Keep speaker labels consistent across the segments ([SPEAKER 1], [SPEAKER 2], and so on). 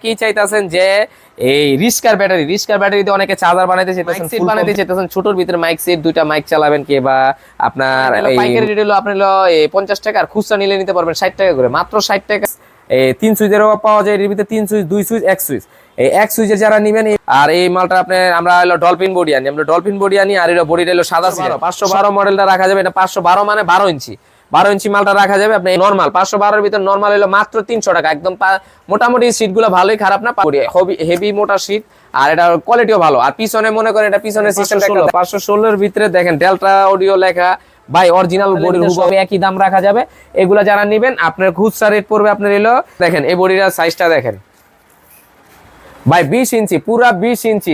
[SPEAKER 1] অনেকেই চাইতেছেন যে এই রিস্কার ব্যাটারি দিয়ে অনেকে চার্জার বানাইতে চাইতেছেন, ফুল বানাইতে চাইতেছেন, ছোটর ভিতরে মাইক সেট, দুইটা মাইক চালাবেন কে, বা আপনার পাইকারি রেট হলো আপনার 50 টাকা, আর খুচরা নিলে নিতে পারবেন 60 টাকা করে, মাত্র 60 টাকা। এই 3 সুইচেরও পাওয়া যায়, এর ভিতরে 3 সুইচ, 2 সুইচ, 1 সুইচ। এই 1 সুইচের যারা নেবেন, আর এই মালটা আপনার আমরা হলো ডলফিন বডি আনি, আর এর বডিটা হলো সাদা সিরা 512 মডেলটা রাখা যাবে। এটা 512 মানে 12 ইঞ্চি, 12 ইঞ্চি মালটা রাখা যাবে। আপনি নরমাল 512 এর ভিতর নরমাল হলো মাত্র 300 টাকা। একদম মোটামুটি সিটগুলো ভালোই, খারাপ না, হেভি মোটা সিট, আর এটা কোয়ালিটিও ভালো। আর পিছনে মনে করেন এটা পিছনের সিস্টেমটা 516 এর ভিতরে দেখেন ডেল্টা অডিও লেখা ভাই, অরিজিনাল বডির হুবহু একই দাম রাখা যাবে। এগুলা যারা নেবেন আপনার খুচরা রেট পড়বে আপনার এলো, দেখেন এই বডির সাইজটা দেখেন ভাই, 20 ইঞ্চি, পুরা 20 ইঞ্চি।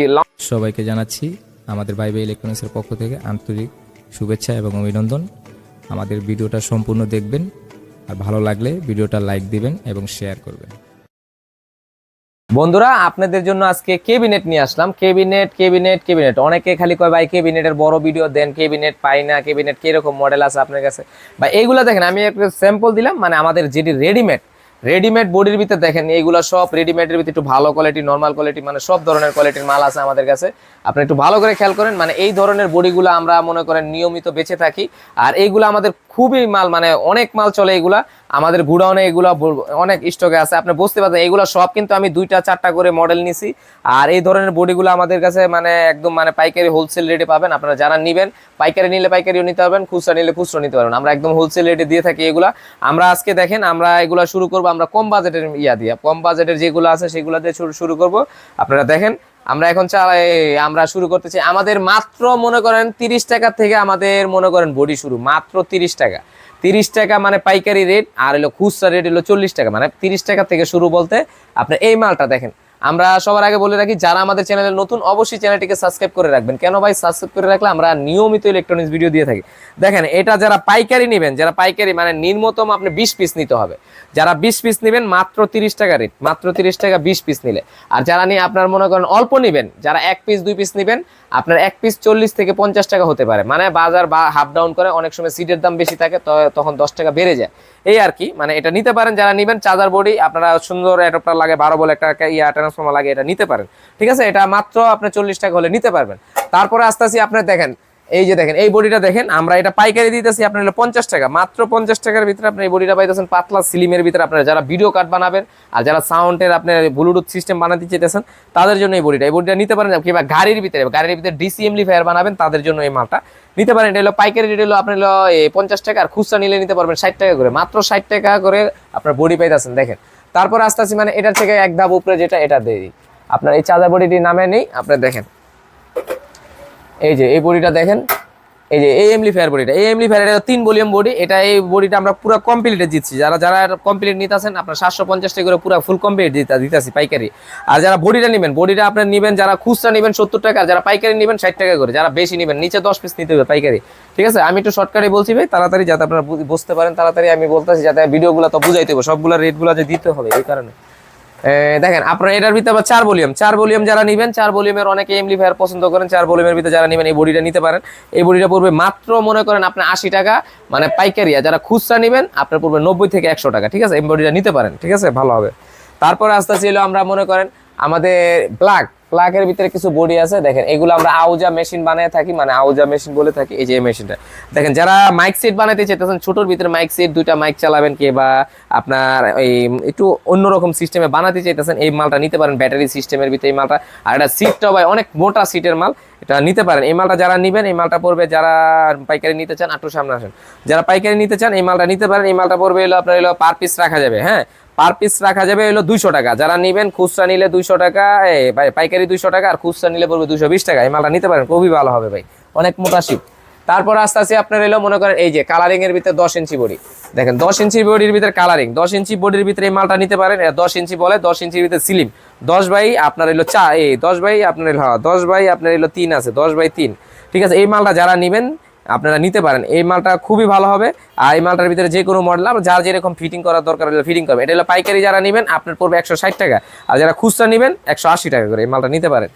[SPEAKER 2] সবাইকে জানাচ্ছি আমাদের ভাইবে ইলেকট্রনিক্সের পক্ষ থেকে আন্তরিক শুভেচ্ছা এবং অভিনন্দন। আমাদের ভিডিওটা সম্পূর্ণ দেখবেন, আর ভালো লাগলে ভিডিওটা লাইক দিবেন এবং শেয়ার করবেন।
[SPEAKER 1] বন্ধুরা, আপনাদের জন্য আজকে কেবিনেট নিয়ে আসলাম। কেবিনেট অনেকে খালি কয় ভাই কেবিনেটের বড় ভিডিও দেন, কেবিনেট পাই না, কেবিনেট কিরকম মডেল আছে আপনার কাছে ভাই। এইগুলা দেখেন, আমি একটা স্যাম্পল দিলাম, মানে আমাদের যেটি রেডিমেড বডির ভিতরে দেখেন, এইগুলা সব রেডিমেডের ভিতরে একটু ভালো কোয়ালিটি, নরমাল কোয়ালিটি, মানে সব ধরনের কোয়ালিটির মাল আছে আমাদের কাছে। আপনি একটু ভালো করে খেয়াল করেন, মানে এই ধরনের বডিগুলো আমরা মনে করেন নিয়মিত বেঁচে থাকি। আর এইগুলো আমাদের খুবই মাল, মানে অনেক মাল চলে এইগুলা আমাদের গুডাউনে, এগুলো অনেক স্টকে আছে। আপনি বুঝতে পারছেন এইগুলো সব কিন্তু আমি 2টা 4টা করে মডেল নিছি। আর এই ধরনের বডিগুলো আমাদের কাছে মানে একদম মানে পাইকারি হোলসেল রেটে পাবেন। আপনারা যারা নেবেন, পাইকারি নিলে পাইকারিও নিতে পারবেন, খুচরা নিলে খুচরা নিতে পারবেন। আমরা একদম হোলসেল রেটে দিয়ে থাকি এগুলা। আমরা আজকে দেখেন আমরা এগুলা শুরু করবো, আমরা কম বাজেটের কম বাজেটের যেগুলো আছে সেগুলো দিয়ে শুরু করব। আপনারা দেখেন আমরা এখন আমরা শুরু করতেছি। আমাদের মাত্র মনে করেন 30 টাকা থেকে আমাদের মনে করেন বডি শুরু, মাত্র 30 টাকা। 30 টাকা মানে পাইকারি রেট, আর হলো খুচরা রেট হলো 40 টাকা, মানে 30 টাকা থেকে শুরু বলতে আপনার এই মালটা দেখেন। আমরা সবার আগে বলে রাখি, যারা আমাদের চ্যানেলে নতুন অবশ্যই চ্যানেলটিকে সাবস্ক্রাইব করে রাখবেন। কেন ভাই? সাবস্ক্রাইব করে রাখলে আমরা নিয়মিত ইলেকট্রনিক্স ভিডিও দিয়ে থাকি। দেখেন এটা যারা পাইকারি নেবেন, যারা পাইকারি মানে নিম্নতম আপনি 20 পিস নিতে হবে। যারা 20 পিস নেবেন মাত্র 30 টাকা রেট, মাত্র 30 টাকা 20 পিস নিলে। আর যারা নিয়ে আপনার মনে করেন অল্প নেবেন, যারা 1 পিস 2 পিস নেবেন, আপনার 1 পিস 40 থেকে 50 টাকা হতে পারে। মানে বাজার বা হাফ ডাউন করে, অনেক সময় সিটের দাম বেশি থাকে, তখন 10 টাকা বেড়ে যায়, এই আর কি। মানে এটা নিতে পারেন যারা নেবেন। চার্জার বডি আপনারা সুন্দর অ্যাডাপ্টার লাগে, 12 বলে একটা ট্রান্সফর্মার লাগে, এটা নিতে পারেন, ঠিক আছে। এটা মাত্র আপনার 40 টাকা হলে নিতে পারবেন। তারপরে আস্তে আস্তে আপনার দেখেন, এই যে দেখেন এই বডিটা দেখেন, আমরা এটা পাইকারি দিতেছি আপনার হলো 50 টাকা, মাত্র 50 টাকার ভিতরে আপনি এই বডিটা পাইতেছেন, পাতলা স্লিমের ভিতরে। আপনারা যারা ভিডিও কার্ড বানাবেন, আর যারা সাউন্ডের আপনার ব্লুটুথ সিস্টেম বানাতে চাইতেছেন, তাদের জন্য এই বডিটা নিতে পারেন। কিংবা গাড়ির ভিতরে ডিসি এমপ্লিফায়ার বানাবেন, তাদের জন্য এই মালটা নিতে পারেন। এটা হলো পাইকারি রেট হলো আপনার হলো 50 টাকা, আর খুচরা নিলে নিতে পারবেন 60 টাকা করে, মাত্র 60 টাকা করে আপনার বডি পাইতেছেন দেখেন। তারপর আস্তে আস্তে মানে এটার থেকে এক ধাপ উপরে যেটা, এটা দিয়ে দিই আপনার এই চার্জার বডিটি নামে নেই। আপনার দেখেন এই যে এই বডিটা দেখেন, এই যে এই এমপ্লিফায়ার বডিটা, এই এমপ্লিফায়ার এটা 3 ভলিউম বডি। এটা এই বডিটা আমরা পুরো কমপ্লিটে দিচ্ছি। যারা কমপ্লিট নিতেছেন আপনার 750 টাকা করে পুরো ফুল কমপ্লিট দিতেছি পাইকারি। আর যারা বডিটা নেবেন, বডিটা আপনার নেবেন, যারা খুচরা নেবেন 70 টাকা, আর যারা পাইকারি নেবেন 60 টাকা করে। যারা বেশি নেবেন নিচে 10 পিস নিতে হবে পাইকারি, ঠিক আছে। আমি একটু শর্টকাটে বলছি ভাই, তাড়াতাড়ি যাতে আপনারা বুঝতে পারেন, তাড়াতাড়ি আমি বলতেছি, যাতে ভিডিওগুলো তো বুঝাইতে হবে, সবগুলো রেটগুলো যে দিতে হবে, এই কারণে। দেখেন আপনার এটার ভিতরে আবার 4 ভলিউম যারা নেবেন, 4 ভলিউমের অনেকে এমপ্লিফায়ার পছন্দ করেন, 4 ভলিউমের ভিতরে যারা নেবেন এই বডিটা নিতে পারেন। এই বডিটা পড়বে মাত্র মনে করেন আপনার 80 টাকা, মানে পাইকারি। আর যারা খুচরা নেবেন আপনার পড়বে 90 থেকে 100 টাকা, ঠিক আছে। এই বডিটা নিতে পারেন, ঠিক আছে, ভালো হবে। তারপরে আস্তে আস্তে আমরা মনে করেন আমাদের প্লাগের ভিতরে কিছু বডি আছে। দেখেন এগুলো আমরা আউজা মেশিন বানিয়ে থাকি, মানে আউজা মেশিন বলে থাকি। এই যে এই মেশিনটা দেখেন, যারা মাইক সেট বানাতে চাইতেছেন, ছোটোর ভিতরে মাইক সেট, 2টা মাইক চালাবেন কে, বা আপনার এই একটু অন্যরকম সিস্টেমে বানাতে চাইতেছেন, এই মালটা নিতে পারেন, ব্যাটারি সিস্টেমের ভিতরে এই মালটা। আর এটা সিটটাও ভাই অনেক মোটা সিটের মাল, এটা নিতে পারেন। এই মালটা যারা নেবেন, এই মালটা পড়বে, যারা পাইকারি নিতে চান একটু সামনে আসেন, যারা পাইকারি নিতে চান এই মালটা নিতে পারেন। এই মালটা পড়বে হলো আপনার হলো পার পিস রাখা যাবে, হ্যাঁ, পার পিস রাখা যাবে হলো 200 টাকা। যারা নেবেন খুচরা নিলে 200 টাকা, পাইকারি 200 টাকা, আর খুচরা নিলে পড়বে 220 টাকা। এই মালটা নিতে পারেন, খুবই ভালো হবে ভাই, অনেক মোটা শীত। তারপর আস্তে আস্তে আপনার এলো মনে করেন এই যে কালারিং এর ভিতরে 10 ইঞ্চি বডি। দেখেন 10 ইঞ্চি বডির ভিতরে কালারিং, 10 ইঞ্চি বডির ভিতরে এই মালটা নিতে পারেন। 10 ইঞ্চি বলে, 10 ইঞ্চির ভিতরে স্লিম, 10 বাই আপনার এলো 10 বাই আপনার এলো 10 বাই আপনার এলো 3 আছে, 10 বাই 3, ঠিক আছে। এই মালটা যারা নেবেন আপনারা নিতে পারেন, এই মালটা খুবই ভালো হবে। আর এই মালটার ভিতরে যে কোনো মডেল যার যেরকম ফিটিং করার দরকার হলে ফিটিং করবে। এটা হলো পাইকারি যারা নেবেন আপনার পড়বে 160 টাকা, আর যারা খুচরা নেবেন 180 টাকা করে এই মালটা নিতে পারেন।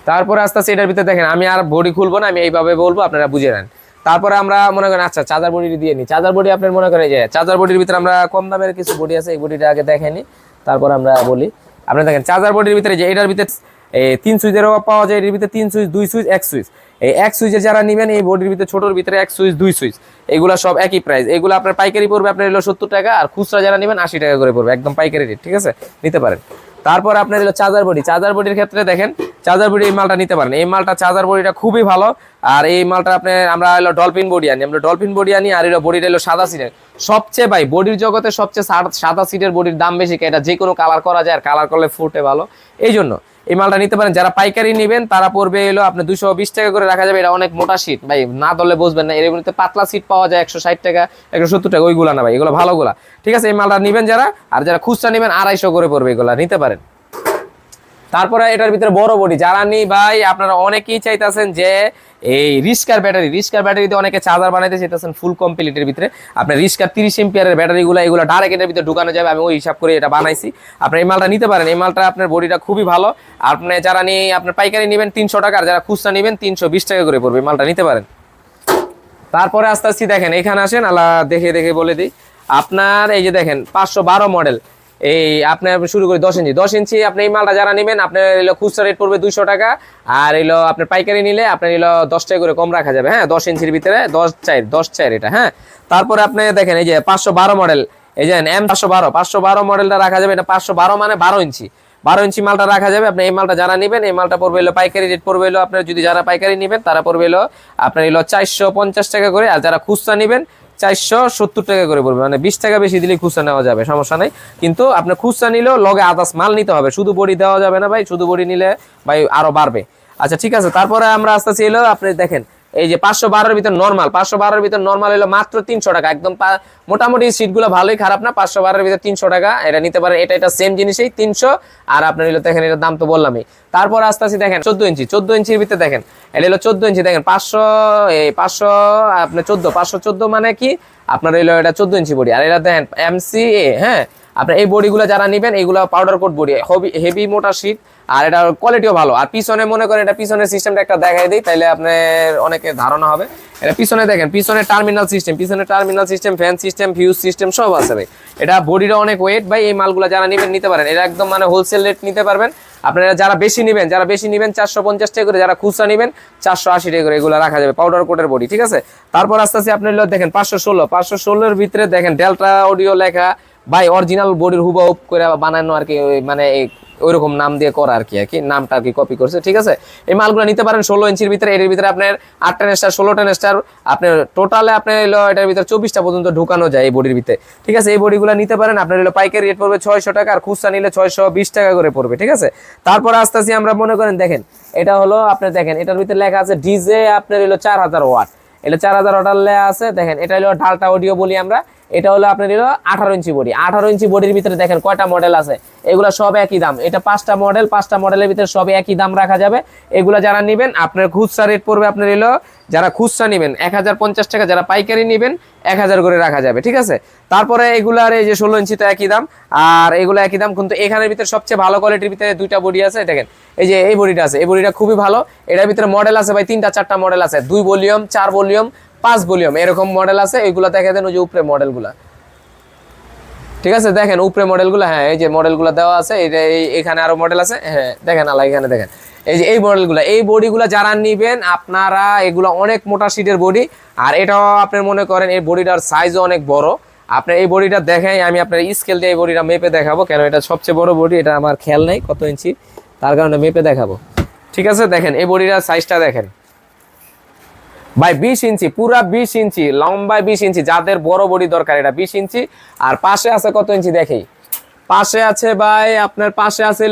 [SPEAKER 1] তারপরে আস্তে আস্তে এটার ভিতরে দেখেন, আমি আর বডি খুলবো না, আমি এইভাবে বলবো, আপনারা বুঝে নেন। তারপরে আমরা মনে করেন আচ্ছা চার্জার বডি দিয়ে নিই। চার্জার বডি আপনার মনে করেন যে চার্জার বডির ভিতরে আমরা কম দামের কিছু বডি আছে, এই বডিটা আগে দেখেনি। তারপর আমরা বলি আপনি দেখেন চার্জার বোর্ডের ভিতরে যে এটার ভিতরে 3 সুইচেরও পাওয়া যায়, এর ভিতরে 3 সুইচ 2 সুইচ 1 সুইচ। এই 1 সুইচের যারা নেবেন এই বোর্ডের ভিতরে ছোটোর ভিতরে 1 সুইচ 2 সুইচ এগুলা সব একই প্রাইস। এগুলো আপনার পাইকারি পড়বে আপনার হলো 70 টাকা, আর খুচরা যারা নেবেন 80 টাকা করে পড়বে, একদম পাইকারি রেট, ঠিক আছে, নিতে পারেন। তারপর আপনার হলো চার্জার বডির ক্ষেত্রে দেখেন চার্জার বডি এই মালটা নিতে পারেন। এই মালটা চার্জার বডিটা খুবই ভালো, আর এই মালটা আপনার আমরা হলো ডলফিন বডি আনি, আর হলো বডিটা হলো সাদা সিটের। সবচেয়ে ভাই বডির জগতে সবচেয়ে সাদা সিটের বডির দাম বেশি, এটা যে কোনো কালার করা যায়, আর কালার করলে ফুটে ভালো, এই জন্য এই মালটা নিতে পারেন। যারা পাইকারি নেবেন তারা পড়বে এলো আপনার 220 টাকা করে রাখা যাবে। এটা অনেক মোটা সিট ভাই, না ধরলে বুঝবেন না। এর মধ্যে পাতলা সিট পাওয়া যায় 160 টাকা 170 টাকা, ওইগুলা না ভাই, এগুলো ভালোগুলা, ঠিক আছে। এই মালটা নেবেন যারা, আর যারা খুচরা নেবেন 250 করে পড়বে, এগুলা নিতে পারেন। তারপরে এটার ভিতরে বড় বডি যারা নি ভাই, আপনারা অনেকেই চাইতেছেন যে এই রিস্কার ব্যাটারিতে অনেকে চার্জার বানাইতে চাইতেছেন ফুল কমপ্লিটের ভিতরে। আপনার রিস্কার 30 এম্পিয়ারের ব্যাটারিগুলো এগুলো ডাইরেক্ট এটার ভিতরে ঢুকানো যাবে, আমি ওই হিসাব করে এটা বানাইছি। আপনার এই মালটা নিতে পারেন, এই মালটা আপনার বডিটা খুবই ভালো। আপনি যারা নিয়ে আপনার পাইকারি নেবেন 300 টাকা, আর যারা খুচরা নেবেন 320 টাকা করে পড়বে, এই মালটা নিতে পারেন। তারপরে আস্তে আস্তে দেখেন এখানে আসেন, আল্লাহ দেখে দেখে বলে দিই। আপনার এই যে দেখেন 512 মডেল, এই আপনি শুরু করি 10 ইঞ্চি। আপনি এই মালটা যারা নেবেন আপনার এলো খুচরা রেট পড়বে 200 টাকা, আর এলো আপনার পাইকারি নিলে আপনার এলো 10 টাকা করে কম রাখা যাবে, হ্যাঁ, 10 ইঞ্চির ভিতরে 10 এটা, হ্যাঁ। তারপরে আপনি দেখেন এই যে 512 মডেল, এই যে M512 মডেলটা রাখা যাবে। এটা 512 মানে 12 ইঞ্চি মালটা রাখা যাবে। আপনি এই মালটা যারা নেবেন এই মালটা পড়বে এলো পাইকারি রেট পড়বে এলো আপনার, যদি যারা পাইকারি নেবেন তারা পড়বে এলো আপনার এলো 450 টাকা করে, আর যারা খুচরা নেবেন 470 টাকা করে পড়বে, মানে 20 টাকা বেশি দিলে খুচরা নেওয়া যাবে, সমস্যা নাই। কিন্তু আপনার খুচরা নিলেও লগে আদার্স মাল নিতে হবে, শুধু বডি দেওয়া যাবে না ভাই, শুধু বডি নিলে ভাই আরো বাড়বে। আচ্ছা ঠিক আছে, তারপরে আমরা আস্তে আস্তে এলো আপনি দেখেন এই যে 512 এর ভিতর নরমাল হলো মাত্র 300 টাকা, একদম মোটামুটি সিটগুলো ভালোই, খারাপ না। 512 এর ভিতর 300 টাকা, এটা নিতে পারেন। এটা সেম জিনিসই 300, আর আপনার হলো দেখেন এটার দাম তো বললামই। তারপর আস্তে আস্তে দেখেন 14 ইঞ্চির ভিতরে দেখেন, এটা হলো 14 ইঞ্চি, দেখেন 500 আপনার 514 মানে কি আপনার হলো এটা 14 ইঞ্চি বডি, আর এটা দেখেন MCA, হ্যাঁ। আপনার এই বডিগুলো যারা নেবেন এইগুলো পাউডার কোট বডি, হেভি মোটা শীট, আর এটা কোয়ালিটিও ভালো। আর পিছনে মনে করেন এটা পিছনের সিস্টেমটা একটা দেখাই দিই, তাইলে আপনার অনেকে ধারণা হবে। এটা পিছনে দেখেন, পিছনে terminal system, fan system, fuse system সব আছে ভাই। এটা বডিটা অনেক ওয়েট ভাই, এই মালগুলো যারা নেবেন নিতে পারেন। এটা একদম মানে হোলসেল রেট নিতে পারবেন আপনারা। যারা বেশি নেবেন 450 টাকা করে, যারা খুচরা নেবেন 480 টাকা করে, এগুলো রাখা যাবে, পাউডার কোটের বডি, ঠিক আছে। তারপর আস্তে আস্তে আপনি দেখেন 516 এর ভিতরে দেখেন ডেল্টা অডিও লেখা ভাই, অরিজিনাল বডির হুবহু করে বানানো আর কি, মানে ওইরকম নাম দিয়ে করা আর কি নামটা আর কি কপি করছে, ঠিক আছে। এই মালগুলো নিতে পারেন 16 ইঞ্চির ভিতরে। এর ভিতরে আপনার 8 টেন স্টার 16 টেন স্টার আপনার টোটালে আপনার এলো এটার ভিতরে 24টা পর্যন্ত ঢুকানো যায় এই বডির ভিতরে, ঠিক আছে। এই বডিগুলো নিতে পারেন। আপনার এলো পাইকারি রেট পড়বে 600 টাকা, আর খুচরা নিলে 620 টাকা করে পড়বে, ঠিক আছে। তারপর আস্তে আস্তে আমরা মনে করেন দেখেন এটা হলো আপনার দেখেন এটার ভিতরে লেখা আছে ডিজে আপনার এলো 4000 ওয়াট, এটা 4000 ওয়াট লেখা আছে। দেখেন এটা হলো ডালটা অডিও বলি আমরা। এটা হলো আপনার হলো 18 ইঞ্চি বডি। 18 ইঞ্চি বডির ভিতরে দেখেন কয়টা মডেল আছে, এগুলো সব একই দাম। এটা 5টা মডেলের ভিতরে সবই একই দাম রাখা যাবে। এগুলো যারা নেবেন আপনার খুচরা রেট পড়বে আপনার হলো, যারা খুচরা নেবেন 1050 টাকা, যারা পাইকারি নেবেন 1000 করে রাখা যাবে, ঠিক আছে। তারপরে এগুলার এই যে 16 ইঞ্চি তো একই দাম, আর এগুলো একই দাম, কিন্তু এখানের ভিতরে সবচেয়ে ভালো কোয়ালিটির ভিতরে 2টা বডি আছে। দেখেন এই যে এই বডিটা আছে, এই বডিটা খুবই ভালো। এটার ভিতরে মডেল আছে ভাই 3টা-4টা মডেল আছে, 2 ভলিউম 4 ভলিউম 5 ভলিউম এরকম মডেল আছে। এইগুলা দেখে দেন ওই যে উপরে মডেলগুলা, ঠিক আছে। দেখেন উপরে মডেলগুলো, হ্যাঁ এই যে মডেলগুলো দেওয়া আছে, এটা এখানে আরো মডেল আছে, হ্যাঁ দেখেন আলা এখানে দেখেন এই যে এই মডেলগুলো, এই বডিগুলো যারা নেবেন আপনারা এগুলো অনেক মোটা সিটের বডি। আর এটাও আপনি মনে করেন এই বডিটার সাইজও অনেক বড়। আপনার এই বডিটা দেখাই আমি আপনার স্কেল দিয়ে এই বডিটা মেপে দেখাবো, কেন এটা সবচেয়ে বড় বডি, এটা আমার খেয়াল নেই কত ইঞ্চি, তার কারণে মেপে দেখাবো, ঠিক আছে। দেখেন এই বডিটার সাইজটা দেখেন ভাই 20 ইঞ্চি, পুরা 20 ইঞ্চি লম্বায়, 20 ইঞ্চি, যাদের বড় বডি দরকার এটা 20 ইঞ্চি। আর পাশে আছে কত ইঞ্চি দেখেই, পাশে আছে ভাই আপনার পাশে আছে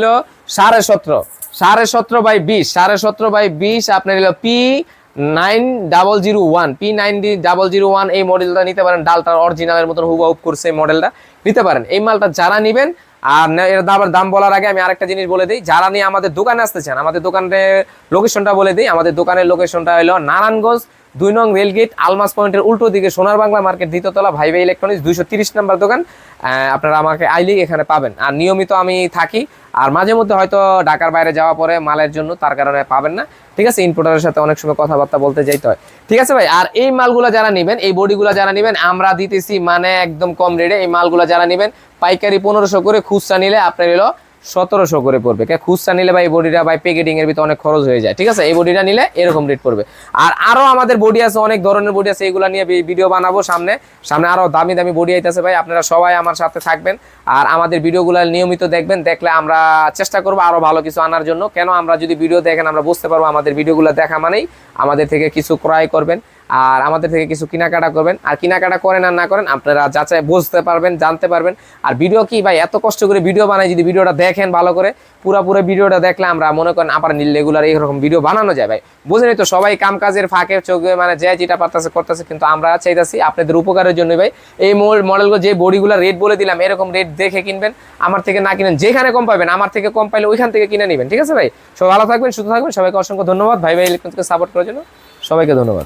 [SPEAKER 1] 17.5 বাই 20, 17.5 বাই 20 আপনার হলো P9001 এই মডেলটা নিতে পারেন। ডালটার অরিজিনালের মতন হুবহু করছে এই মডেলটা নিতে পারেন। এই মালটা যারা নেবেন, আর এর দাম বলার আগে আমি আরেকটা জিনিস বলে দিই, যারা নিয়ে আমাদের দোকানে আসতে চান আমাদের দোকানের লোকেশনটা বলে দিই। আমাদের দোকানের লোকেশনটা হলো নারায়ণগঞ্জ 2 নং রেলগেট আলমাস পয়েন্টের উল্টো দিকে সোনার বাংলা মার্কেট, দ্বিতীয়তলা, ভাইবে ইলেকট্রনিক্স, 230 নাম্বার দোকান। আপনারা আমাকে আইলেই এখানে পাবেন। আর নিয়মিত আমি থাকি আর মাঝে মধ্যে হয়তো ঢাকার বাইরে যাওয়া পরে মালের জন্য, তার কারণে পাবেন না, ঠিক আছে। ইম্পোর্টারের সাথে অনেক সময় কথাবার্তা বলতে যাইতে হয়, ঠিক আছে ভাই। আর এই মালগুলো যারা নেবেন, এই বডিগুলো যারা নেবেন, আমরা দিতেছি মানে একদম কম রেটে। এই মালগুলো যারা নেবেন পাইকারি 1500 করে, খুচরা নিলে আপনার হলো 1700 করে পড়বে। খুচরা নিলে ভাই এই বডিটা ভাই প্যাকেটিং এর ভিতরে অনেক খরচ হয়ে যায়, ঠিক আছে। এই বডিটা নিলে এরকম রেট পড়বে। আর আরো আমাদের বডি আছে, অনেক ধরনের বডি আছে, এগুলা নিয়ে ভিডিও বানাবো সামনে সামনে আরো দামি দামি বডি আইতেছে ভাই। আপনারা সবাই আমার সাথে থাকবেন আর আমাদের ভিডিওগুলো নিয়মিত দেখবেন, দেখলে আমরা চেষ্টা করবো আরো ভালো কিছু আনার জন্য। কেন, আমরা যদি ভিডিও দেখেন আমরা বুঝতে পারবো আমাদের ভিডিওগুলো দেখা মানেই আমাদের থেকে কিছু ক্রয় করবেন আর আমাদের থেকে কিছু কেনাকাটা করবেন। আর কেনাকাটা করেন আর না করেন আপনারা যাচাই বুঝতে পারবেন, জানতে পারবেন। আর ভিডিও কি ভাই, এত কষ্ট করে ভিডিও বানাই, যদি ভিডিওটা দেখেন ভালো করে, পুরো ভিডিওটা দেখলে আমরা মনে করেন আবার রেগুলার এইরকম ভিডিও বানানো যায় ভাই। বুঝেনি তো, সবাই কাম কাজের ফাঁকে চোখে মানে যে যেটা পারতেছে করতেছে, কিন্তু আমরা চাইতেছি আপনাদের উপকারের জন্য ভাই। এই মডেলগুলো যে বডিগুলো রেট বলে দিলাম, এরকম রেট দেখে কিনবেন, আমার থেকে না কিনেন। যেখানে কম পাবেন, আমার থেকে কম পাইলে ওইখান থেকে কিনে নেবেন, ঠিক আছে ভাই। সবাই ভালো থাকবেন, সুস্থ থাকবেন, সবাইকে অসংখ্য ধন্যবাদ ভাই ইলেকট্রনিক্সকে সাপোর্ট করার জন্য, সবাইকে ধন্যবাদ।